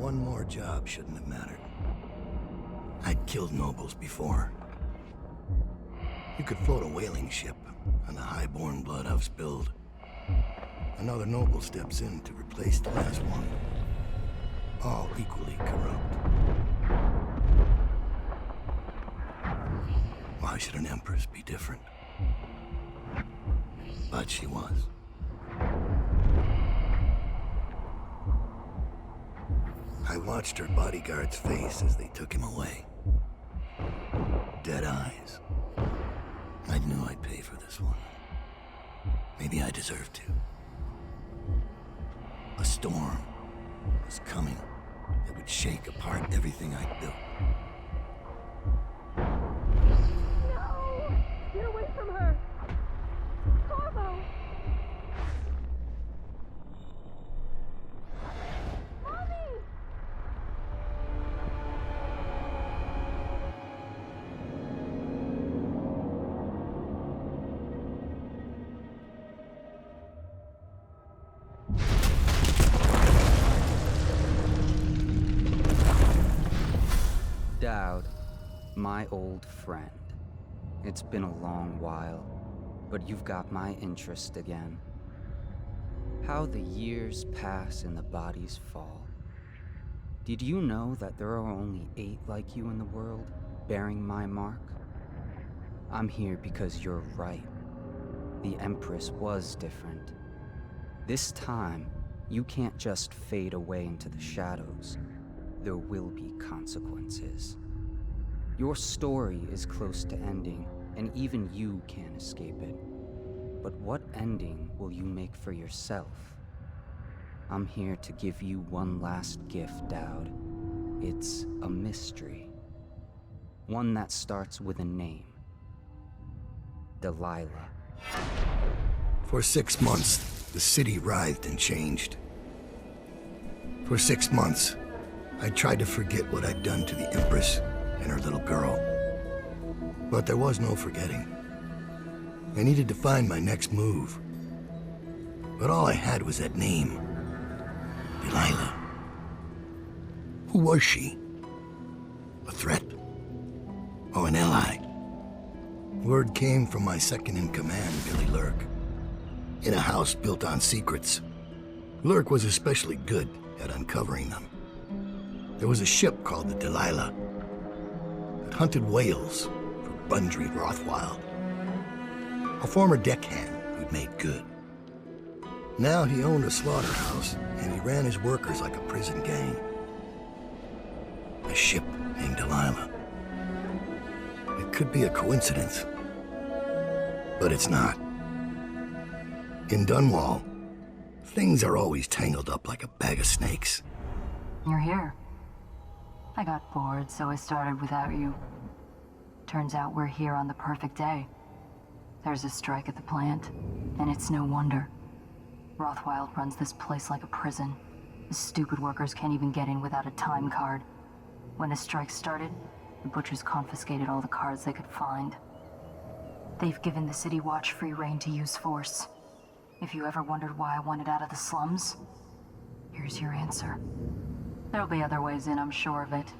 one more job shouldn't have mattered. I'd killed nobles before. You could float a whaling ship on the high-born blood I've spilled. Another noble steps in to replace the last one. All equally corrupt. Why should an empress be different? But she was. I watched her bodyguard's face as they took him away. Dead eyes. I knew I'd pay for this one. Maybe I deserved to. A storm was coming that would shake apart everything I'd built. No! Get away from her! Corvo! Mommy! Daud, my old friend. It's been a long while, but you've got my interest again. How the years pass and the bodies fall. Did you know that there are only 8 like you in the world, bearing my mark? I'm here because you're right. The Empress was different. This time, you can't just fade away into the shadows. There will be consequences. Your story is close to ending, and even you can't escape it. But what ending will you make for yourself? I'm here to give you one last gift, Daud. It's a mystery. One that starts with a name. Delilah. For 6 months, the city writhed and changed. For 6 months, I tried to forget what I'd done to the Empress and her little girl. But there was no forgetting. I needed to find my next move. But all I had was that name. Delilah. Who was she? A threat? Or an ally? Word came from my second-in-command, Billy Lurk. In a house built on secrets. Lurk was especially good at uncovering them. There was a ship called the Delilah that hunted whales for Bundry Rothwild, a former deckhand who'd made good. Now he owned a slaughterhouse, and he ran his workers like a prison gang. A ship named Delilah. It could be a coincidence, but it's not. In Dunwall, things are always tangled up like a bag of snakes. You're here. I got bored, so I started without you. Turns out we're here on the perfect day. There's a strike at the plant, and it's no wonder. Rothwild runs this place like a prison. The stupid workers can't even get in without a time card. When the strike started, the butchers confiscated all the cards they could find. They've given the City Watch free rein to use force. If you ever wondered why I wanted out of the slums, here's your answer. There'll be other ways in, I'm sure of it.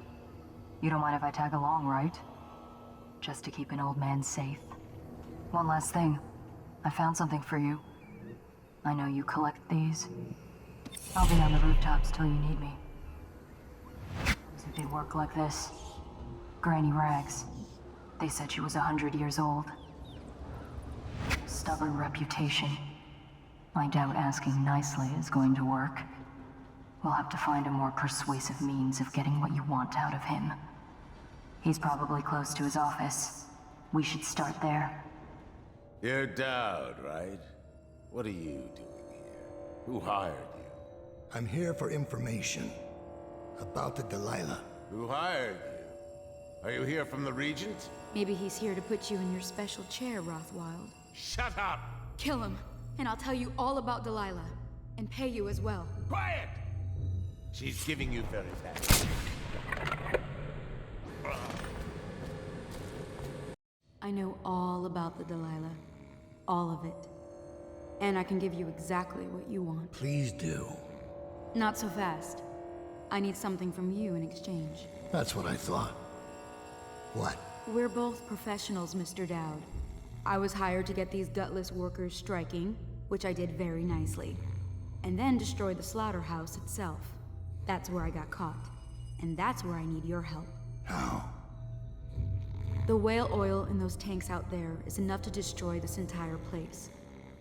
You don't mind if I tag along, right? Just to keep an old man safe. One last thing. I found something for you. I know you collect these. I'll be on the rooftops till you need me. If they work like this. Granny Rags. They said she was 100 years old. Stubborn reputation. I doubt asking nicely is going to work. We'll have to find a more persuasive means of getting what you want out of him. He's probably close to his office. We should start there. You're Daud, right? What are you doing here? Who hired you? I'm here for information about the Delilah. Who hired you? Are you here from the Regent? Maybe he's here to put you in your special chair, Rothwild. Shut up! Kill him, and I'll tell you all about Delilah. And pay you as well. Quiet! She's giving you very fast. I know all about the Delilah. All of it. And I can give you exactly what you want. Please do. Not so fast. I need something from you in exchange. That's what I thought. What? We're both professionals, Mr. Dowd. I was hired to get these gutless workers striking, which I did very nicely. And then destroy the slaughterhouse itself. That's where I got caught. And that's where I need your help. How? The whale oil in those tanks out there is enough to destroy this entire place.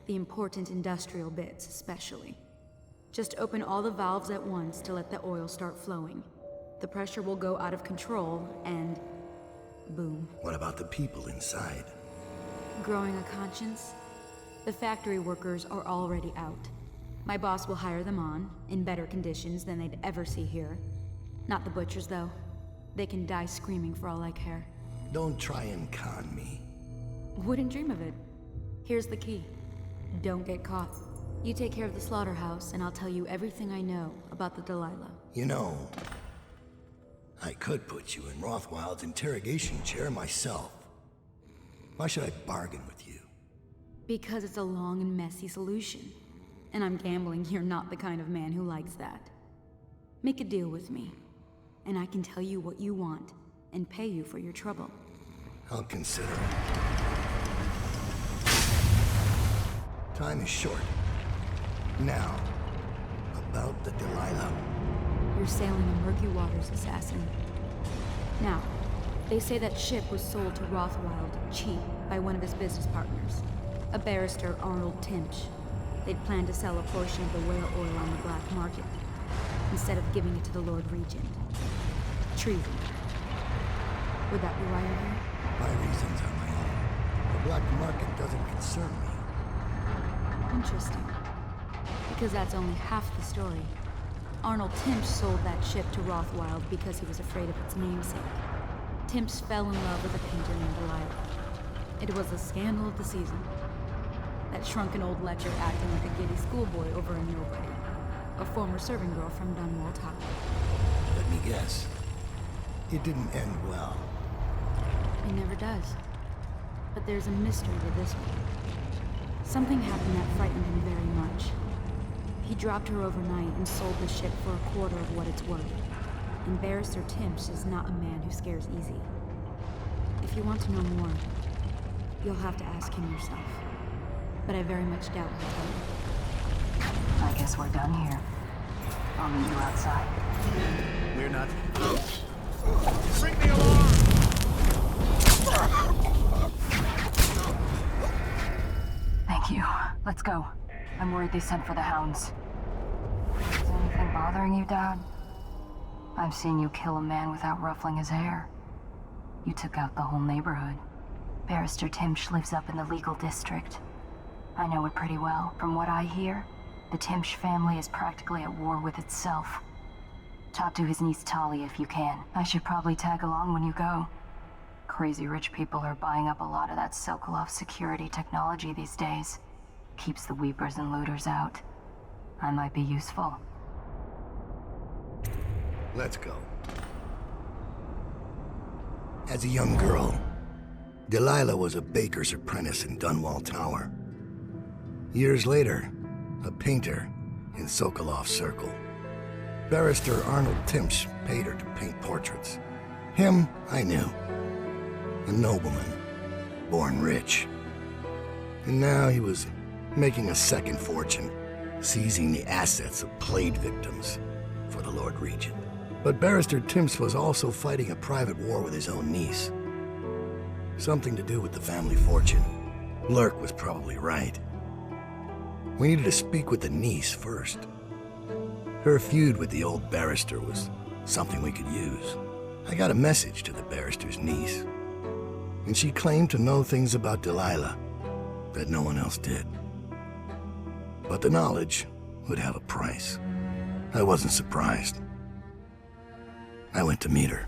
The important industrial bits, especially. Just open all the valves at once to let the oil start flowing. The pressure will go out of control, and... boom. What about the people inside? Growing a conscience? The factory workers are already out. My boss will hire them on, in better conditions than they'd ever see here. Not the butchers, though. They can die screaming for all I care. Don't try and con me. Wouldn't dream of it. Here's the key. Don't get caught. You take care of the slaughterhouse, and I'll tell you everything I know about the Delilah. You know, I could put you in Rothwild's interrogation chair myself. Why should I bargain with you? Because it's a long and messy solution. And I'm gambling you're not the kind of man who likes that. Make a deal with me, and I can tell you what you want, and pay you for your trouble. I'll consider it. Time is short. Now, about the Delilah. You're sailing in murky waters, assassin. Now, they say that ship was sold to Rothwild cheap by one of his business partners, a barrister, Arnold Timch. They'd planned to sell a portion of the whale oil on the black market, instead of giving it to the Lord Regent. Treason. Would that be why you're here? My reasons are my own. The black market doesn't concern me. Interesting. Because that's only half the story. Arnold Timch sold that ship to Rothwild because he was afraid of its namesake. Timch fell in love with a painter named Delilah. It was the scandal of the season. That shrunken old lecher acting like a giddy schoolboy over a nobody. A former serving girl from Dunwall Tower. Let me guess. It didn't end well. It never does. But there's a mystery to this one. Something happened that frightened him very much. He dropped her overnight and sold the ship for a quarter of what it's worth. And Barrister Timch is not a man who scares easy. If you want to know more, you'll have to ask him yourself. But I very much doubt he'll tell you. I guess we're done here. I'll meet you outside. We're not... Ring the alarm! Thank you. Let's go. I'm worried they sent for the hounds. Is anything bothering you, Dad? I've seen you kill a man without ruffling his hair. You took out the whole neighborhood. Barrister Timch lives up in the legal district. I know it pretty well. From what I hear, the Timch family is practically at war with itself. Talk to his niece Talia if you can. I should probably tag along when you go. Crazy rich people are buying up a lot of that Sokolov security technology these days. Keeps the weepers and looters out. I might be useful. Let's go. As a young girl, Delilah was a baker's apprentice in Dunwall Tower. Years later, a painter in Sokolov Circle. Barrister Arnold Timch paid her to paint portraits. Him, I knew. A nobleman, born rich. And now he was making a second fortune, seizing the assets of plague victims for the Lord Regent. But Barrister Timch was also fighting a private war with his own niece. Something to do with the family fortune. Lurk was probably right. We needed to speak with the niece first. Her feud with the old barrister was something we could use. I got a message to the barrister's niece, and she claimed to know things about Delilah that no one else did. But the knowledge would have a price. I wasn't surprised. I went to meet her.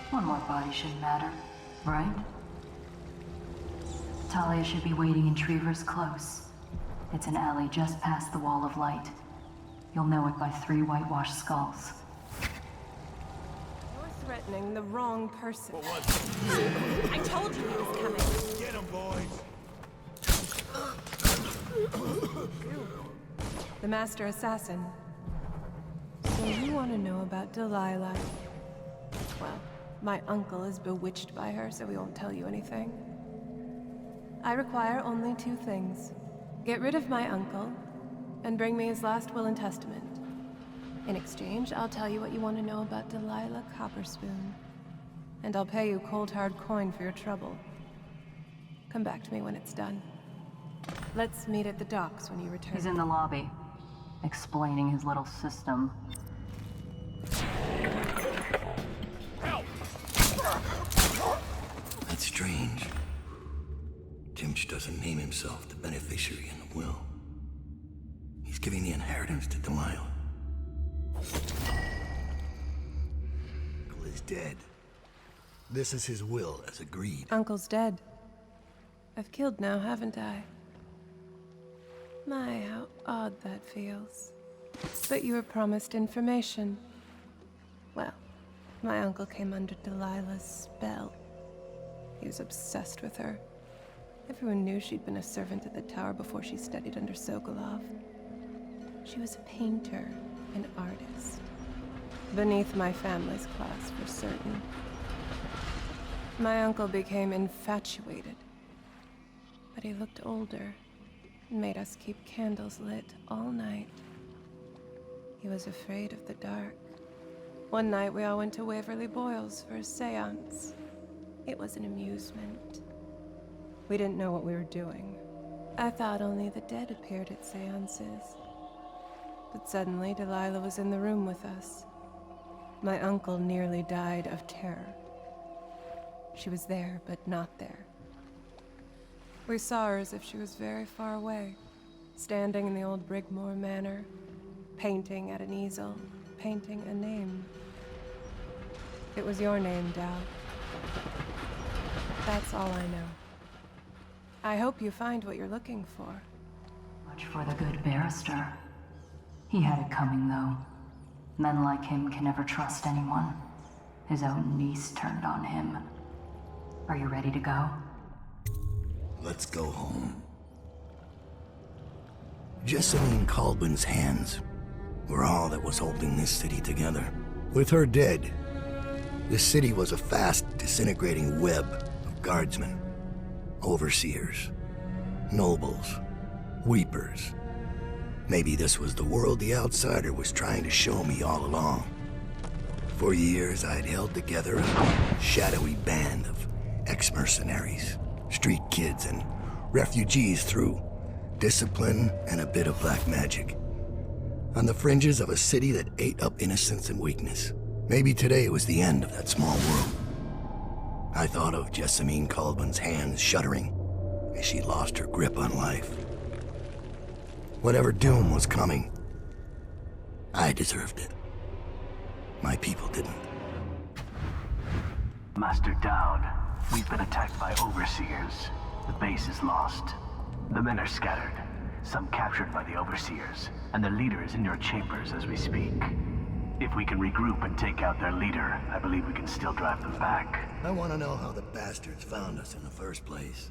One more body shouldn't matter, right? Talia should be waiting in Trevor's Close. It's an alley just past the Wall of Light. You'll know it by 3 whitewashed skulls. You're threatening the wrong person. What? I told you he was coming. Get him, boys! The master assassin. So you want to know about Delilah? Well, my uncle is bewitched by her, so we won't tell you anything. I require only 2 things. Get rid of my uncle, and bring me his last will and testament. In exchange, I'll tell you what you want to know about Delilah Copperspoon. And I'll pay you cold hard coin for your trouble. Come back to me when it's done. Let's meet at the docks when you return. He's in the lobby, explaining his little system. That's strange. Timch doesn't name himself the beneficiary in the will. He's giving the inheritance to Delilah. Uncle is dead. This is his will, as agreed. Uncle's dead. I've killed now, haven't I? My, how odd that feels. But you were promised information. Well, my uncle came under Delilah's spell. He was obsessed with her. Everyone knew she'd been a servant at the tower before she studied under Sokolov. She was a painter, an artist. Beneath my family's class, for certain. My uncle became infatuated. But he looked older and made us keep candles lit all night. He was afraid of the dark. One night we all went to Waverly Boyle's for a seance. It was an amusement. We didn't know what we were doing. I thought only the dead appeared at seances. But suddenly Delilah was in the room with us. My uncle nearly died of terror. She was there, but not there. We saw her as if she was very far away, standing in the old Brightmore manor, painting at an easel, painting a name. It was your name, Dal. That's all I know. I hope you find what you're looking for. Much for the good barrister. He had it coming, though. Men like him can never trust anyone. His own niece turned on him. Are you ready to go? Let's go home. Jessamine Colbin's hands were all that was holding this city together. With her dead, this city was a fast disintegrating web of guardsmen, overseers, nobles, weepers. Maybe this was the world the outsider was trying to show me all along. For years, I'd held together a shadowy band of ex-mercenaries, street kids, and refugees through discipline and a bit of black magic. On the fringes of a city that ate up innocence and weakness. Maybe today was the end of that small world. I thought of Jessamine Colbin's hands shuddering as she lost her grip on life. Whatever doom was coming, I deserved it. My people didn't. Master Daud, we've been attacked by overseers. The base is lost. The men are scattered, some captured by the overseers, and the leader is in your chambers as we speak. If we can regroup and take out their leader, I believe we can still drive them back. I want to know how the bastards found us in the first place.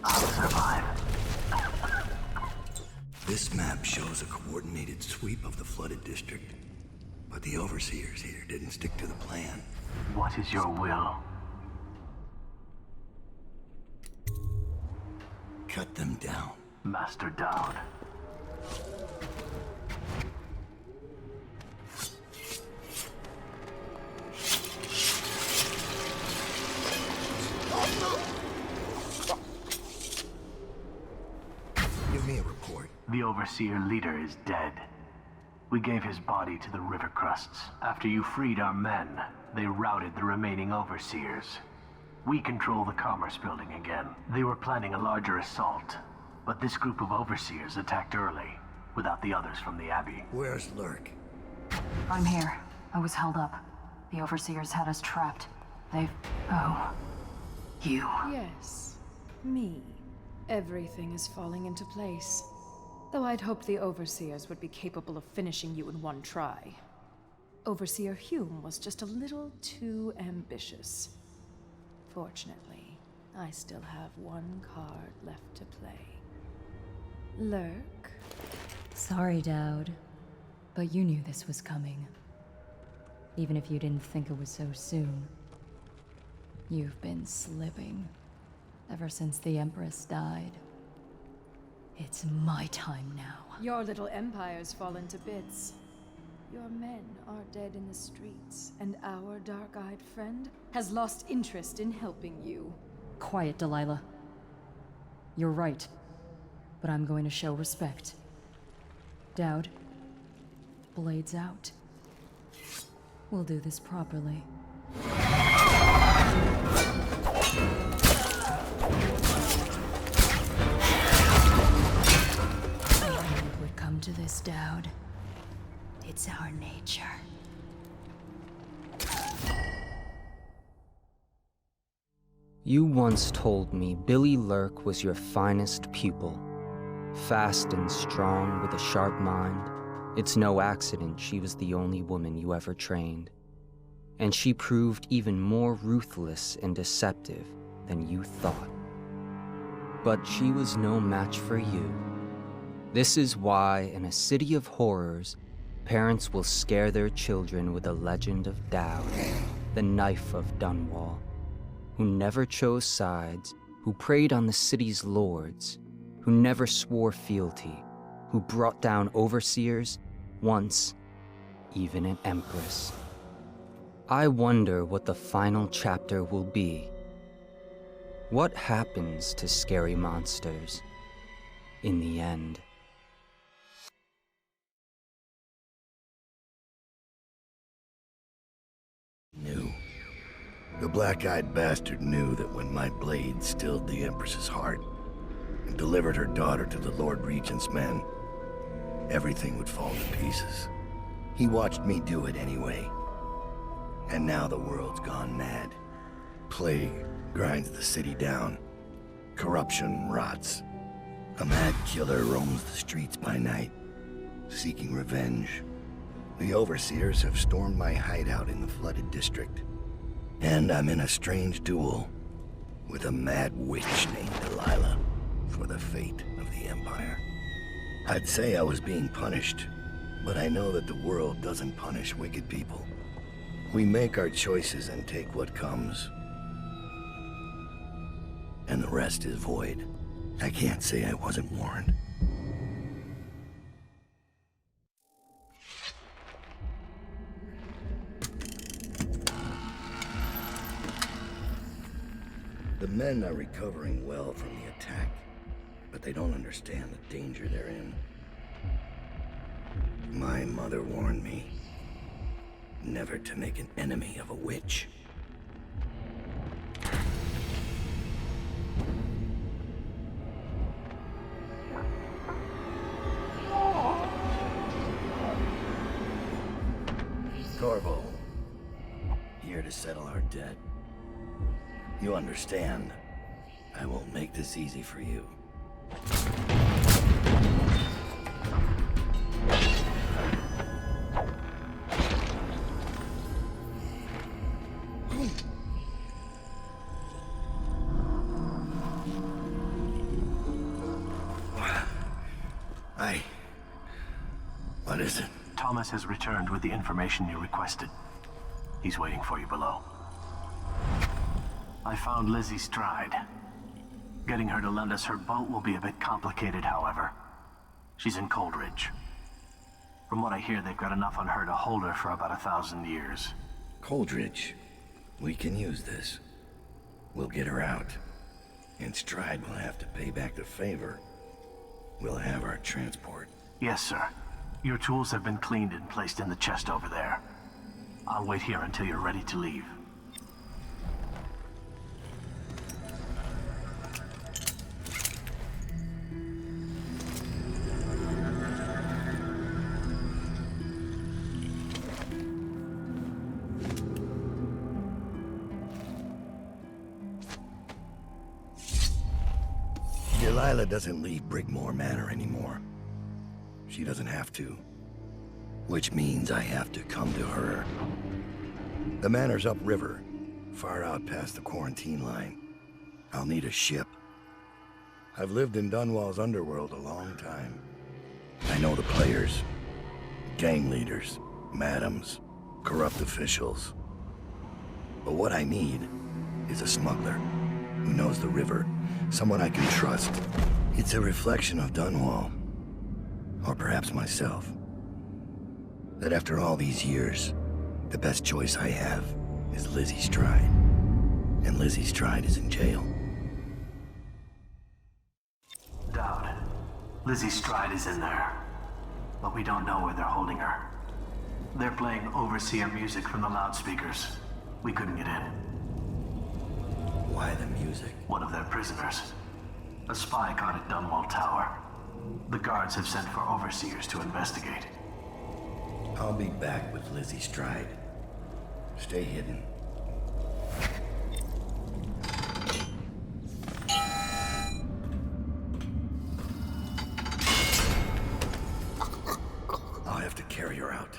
I'll survive. This map shows a coordinated sweep of the flooded district, but the overseers here didn't stick to the plan. What is your will? Cut them down. Master Daud. Give me a report. The overseer leader is dead. We gave his body to the river crusts. After you freed our men, they routed the remaining overseers. We control the commerce building again. They were planning a larger assault, but this group of overseers attacked early, without the others from the Abbey. Where's Lurk? I'm here. I was held up. The overseers had us trapped. They've... Oh. You. Yes, me. Everything is falling into place. Though I'd hoped the Overseers would be capable of finishing you in one try. Overseer Hume was just a little too ambitious. Fortunately, I still have one card left to play. Lurk? Sorry, Daud, but you knew this was coming. Even if you didn't think it was so soon. You've been slipping ever since the Empress died. It's my time now. Your little empire's fallen to bits. Your men are dead in the streets, and our dark-eyed friend has lost interest in helping you. Quiet, Delilah. You're right, but I'm going to show respect. Daud, blades out. We'll do this properly. It would come to this, Daud. It's our nature. You once told me Billy Lurk was your finest pupil. Fast and strong with a sharp mind. It's no accident she was the only woman you ever trained. And she proved even more ruthless and deceptive than you thought. But she was no match for you. This is why, in a city of horrors, parents will scare their children with the legend of Daud, the knife of Dunwall, who never chose sides, who preyed on the city's lords, who never swore fealty, who brought down overseers, once even an empress. I wonder what the final chapter will be. What happens to scary monsters in the end? Knew. The black-eyed bastard knew that when my blade stilled the Empress's heart and delivered her daughter to the Lord Regent's men, everything would fall to pieces. He watched me do it anyway. And now the world's gone mad. Plague grinds the city down. Corruption rots. A mad killer roams the streets by night, seeking revenge. The Overseers have stormed my hideout in the flooded district. And I'm in a strange duel with a mad witch named Delilah for the fate of the Empire. I'd say I was being punished, but I know that the world doesn't punish wicked people. We make our choices and take what comes. And the rest is void. I can't say I wasn't warned. The men are recovering well from the attack, but they don't understand the danger they're in. My mother warned me never to make an enemy of a witch. Corvo, here to settle our debt. You understand, I won't make this easy for you. What is it? Thomas has returned with the information you requested. He's waiting for you below. I found Lizzie's stride. Getting her to lend us her boat will be a bit complicated, however. She's in Coldridge. From what I hear, they've got enough on her to hold her for about 1,000 years. Coldridge. We can use this. We'll get her out. And Stride will have to pay back the favor. We'll have our transport. Yes, sir. Your tools have been cleaned and placed in the chest over there. I'll wait here until you're ready to leave. Delilah doesn't leave Brightmore Manor anymore. She doesn't have to. Which means I have to come to her. The manor's upriver, far out past the quarantine line. I'll need a ship. I've lived in Dunwall's underworld a long time. I know the players. Gang leaders, madams, corrupt officials. But what I need is a smuggler who knows the river, someone I can trust. It's a reflection of Dunwall, or perhaps myself. That after all these years, the best choice I have is Lizzie Stride. And Lizzie Stride is in jail. Daud, Lizzie Stride is in there, but we don't know where they're holding her. They're playing overseer music from the loudspeakers. We couldn't get in. Why the music? One of their prisoners. A spy caught at Dunwall Tower. The guards have sent for overseers to investigate. I'll be back with Lizzie Stride. Stay hidden. I'll have to carry her out.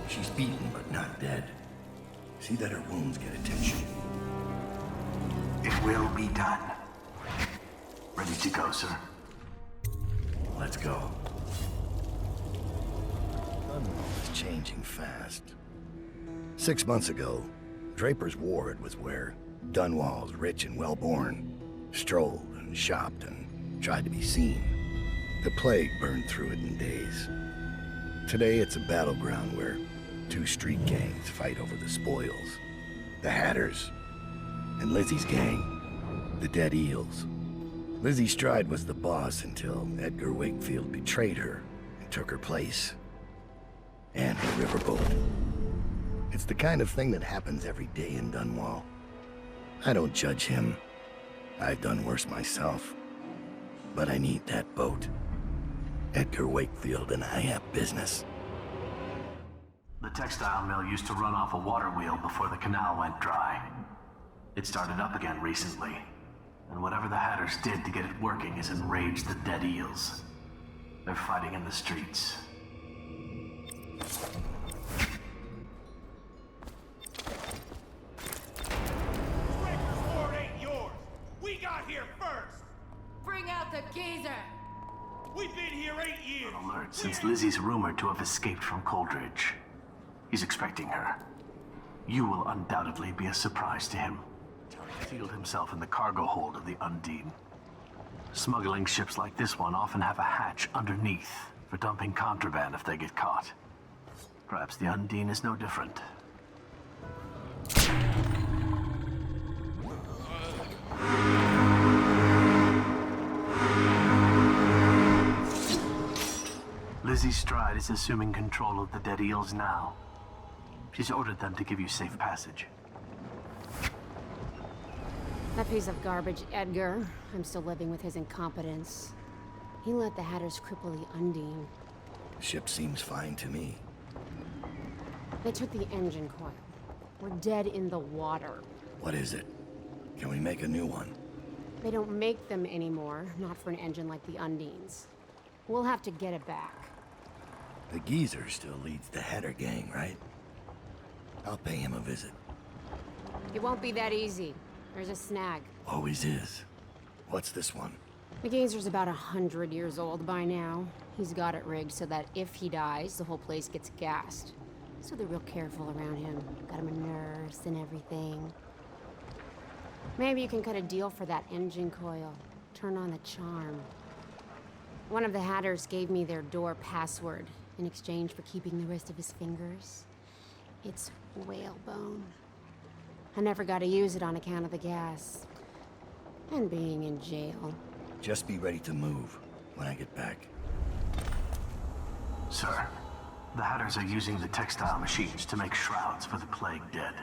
She's beaten, but not dead. See that her wounds get attention. It will be done. Ready to go, sir? Let's go. Dunwall is changing fast. 6 months ago, Draper's Ward was where Dunwall's rich and well-born strolled and shopped and tried to be seen. The plague burned through it in days. Today it's a battleground where 2 street gangs fight over the spoils. The Hatters and Lizzie's gang, the Dead Eels. Lizzie Stride was the boss until Edgar Wakefield betrayed her and took her place. And her riverboat. It's the kind of thing that happens every day in Dunwall. I don't judge him. I've done worse myself. But I need that boat. Edgar Wakefield and I have business. The textile mill used to run off a water wheel before the canal went dry. It started up again recently, and whatever the Hatters did to get it working has enraged the Dead Eels. They're fighting in the streets. Draper's Ward ain't yours! We got here first! Bring out the geezer! We've been here 8 years! Alert, since Lizzie's rumored to have escaped from Coldridge. He's expecting her. You will undoubtedly be a surprise to him. He sealed himself in the cargo hold of the Undine. Smuggling ships like this one often have a hatch underneath for dumping contraband if they get caught. Perhaps the Undine is no different. Lizzie Stride is assuming control of the Dead Eels now. She's ordered them to give you safe passage. That piece of garbage, Edgar. I'm still living with his incompetence. He let the Hatters cripple the Undine. The ship seems fine to me. They took the engine coil. We're dead in the water. What is it? Can we make a new one? They don't make them anymore, not for an engine like the Undine's. We'll have to get it back. The geezer still leads the Hatter gang, right? I'll pay him a visit. It won't be that easy. There's a snag. Always is. What's this one? The geezer's about 100 years old by now. He's got it rigged so that if he dies, the whole place gets gassed. So they're real careful around him. Got him a nurse and everything. Maybe you can cut a deal for that engine coil. Turn on the charm. One of the Hatters gave me their door password in exchange for keeping the rest of his fingers. It's whalebone. I never got to use it on account of the gas. And being in jail. Just be ready to move when I get back. Sir, the Hatters are using the textile machines to make shrouds for the plague dead.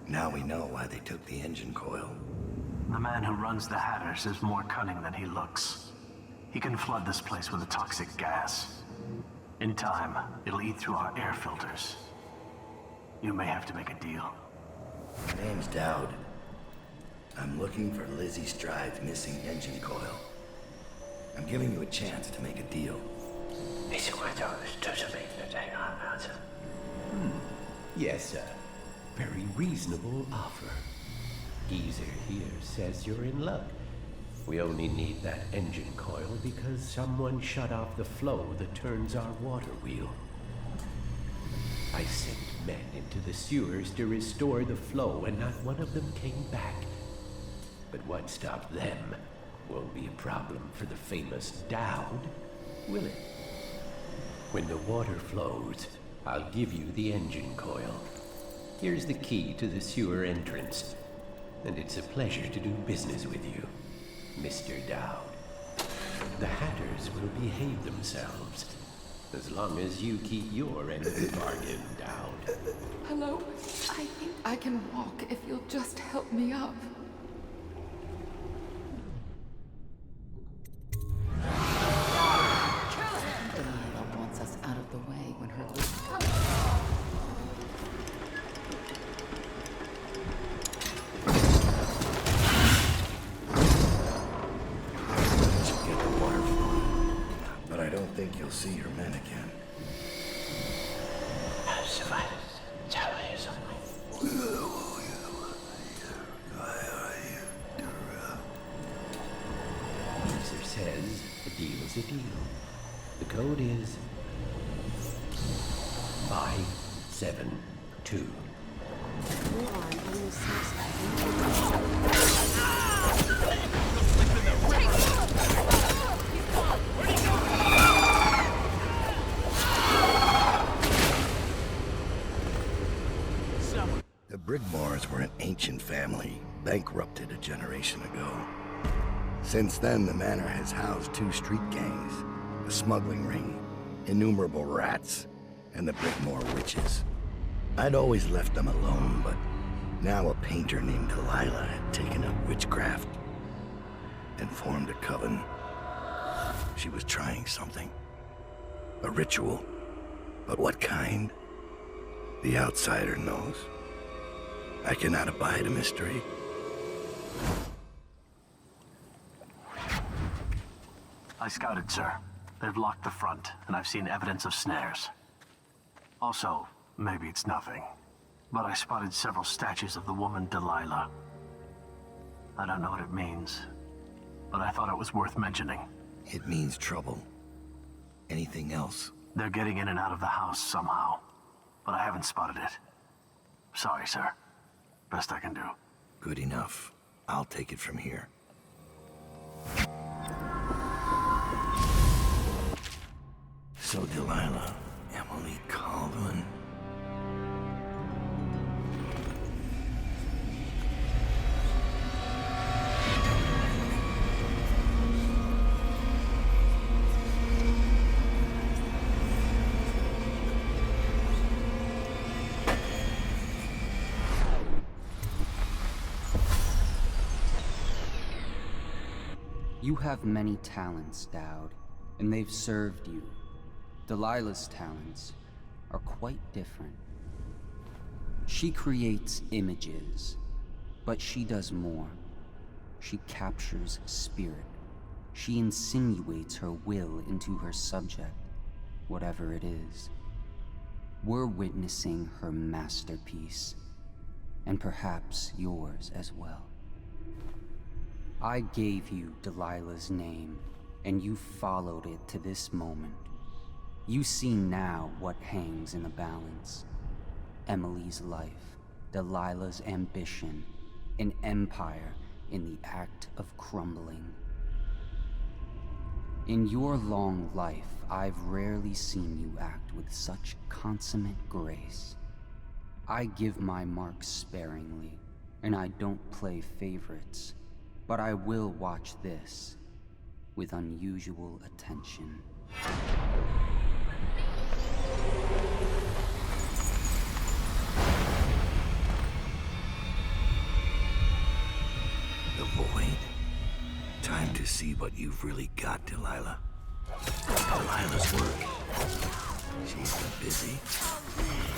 Now we know why they took the engine coil. The man who runs the Hatters is more cunning than he looks. He can flood this place with a toxic gas. In time, it'll eat through our air filters. You may have to make a deal. My name's Дауда. I'm looking for Lizzie Stride's missing engine coil. I'm giving you a chance to make a deal. Yes, sir. Very reasonable offer. Geezer here says you're in luck. We only need that engine coil because someone shut off the flow that turns our water wheel. I sent men into the sewers to restore the flow, and not one of them came back. But what stopped them won't be a problem for the famous Дауда, will it? When the water flows, I'll give you the engine coil. Here's the key to the sewer entrance, and it's a pleasure to do business with you, Mr. Дауда. The Hatters will behave themselves, as long as you keep your end of the bargain, Дауда. Hello, I think I can walk if you'll just help me up. Delilah wants us out of the way when her Get the water flowing, but I don't think you'll see your men again. User says a deal's a deal. The code is 572. The Brightmores were an ancient family, bankrupted a generation ago. Since then, the manor has housed 2 street gangs, a smuggling ring, innumerable rats, and the Brightmore witches. I'd always left them alone, but now a painter named Delilah had taken up witchcraft and formed a coven. She was trying something. A ritual. But what kind? The outsider knows. I cannot abide a mystery. I scouted, sir. They've locked the front, and I've seen evidence of snares. Also, maybe it's nothing, but I spotted several statues of the woman Delilah. I don't know what it means, but I thought it was worth mentioning. It means trouble. Anything else? They're getting in and out of the house somehow, but I haven't spotted it. Sorry, sir. Best I can do. Good enough. I'll take it from here. So Delilah, Emily Calvin. You have many talents, Дауда, and they've served you. Delilah's talents are quite different. She creates images, but she does more. She captures spirit. She insinuates her will into her subject, whatever it is. We're witnessing her masterpiece, and perhaps yours as well. I gave you Delilah's name, and you followed it to this moment. You see now what hangs in the balance. Emily's life, Delilah's ambition, an empire in the act of crumbling. In your long life, I've rarely seen you act with such consummate grace. I give my marks sparingly, and I don't play favorites, but I will watch this with unusual attention. The void. Time to see what you've really got, Delilah. Delilah's work. She's been busy.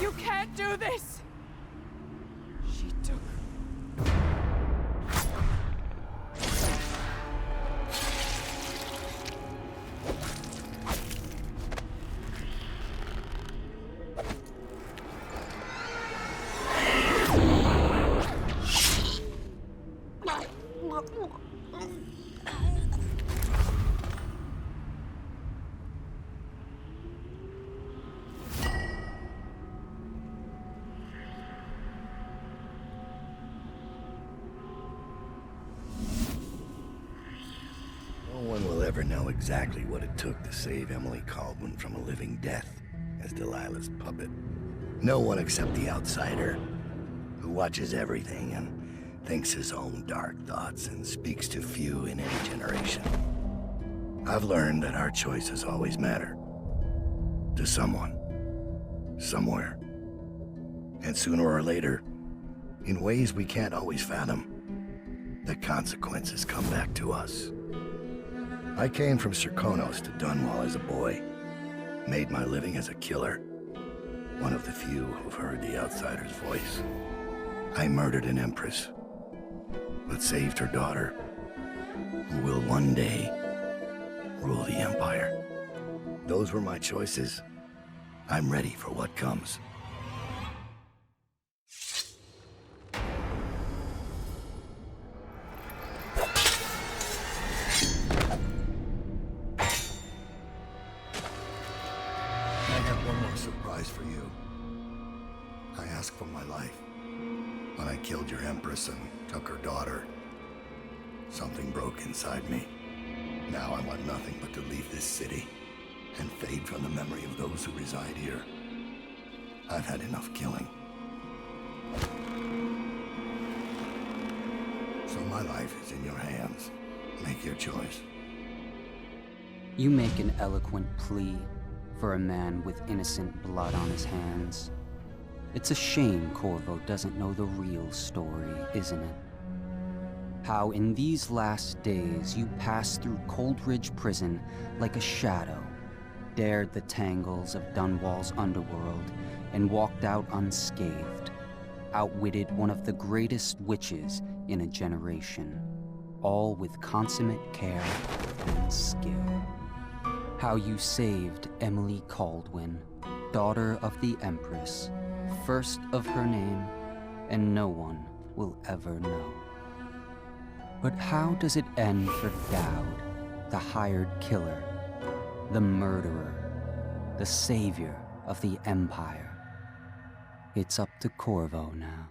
You can't do this! She took know exactly what it took to save Emily Caldwin from a living death as Delilah's puppet. No one except the outsider, who watches everything and thinks his own dark thoughts and speaks to few in any generation. I've learned that our choices always matter. To someone. Somewhere. And sooner or later, in ways we can't always fathom, the consequences come back to us. I came from Serkonos to Dunwall as a boy. Made my living as a killer. One of the few who've heard the outsider's voice. I murdered an empress, but saved her daughter, who will one day rule the Empire. Those were my choices. I'm ready for what comes. I have one more surprise for you. I asked for my life. When I killed your empress and took her daughter, something broke inside me. Now I want nothing but to leave this city and fade from the memory of those who reside here. I've had enough killing. So my life is in your hands. Make your choice. You make an eloquent plea for a man with innocent blood on his hands. It's a shame Corvo doesn't know the real story, isn't it? How in these last days you passed through Coldridge Prison like a shadow, dared the tangles of Dunwall's underworld, and walked out unscathed, outwitted one of the greatest witches in a generation, all with consummate care and skill. How you saved Emily Caldwin, daughter of the Empress, first of her name, and no one will ever know. But how does it end for Daud, the hired killer, the murderer, the savior of the Empire? It's up to Corvo now.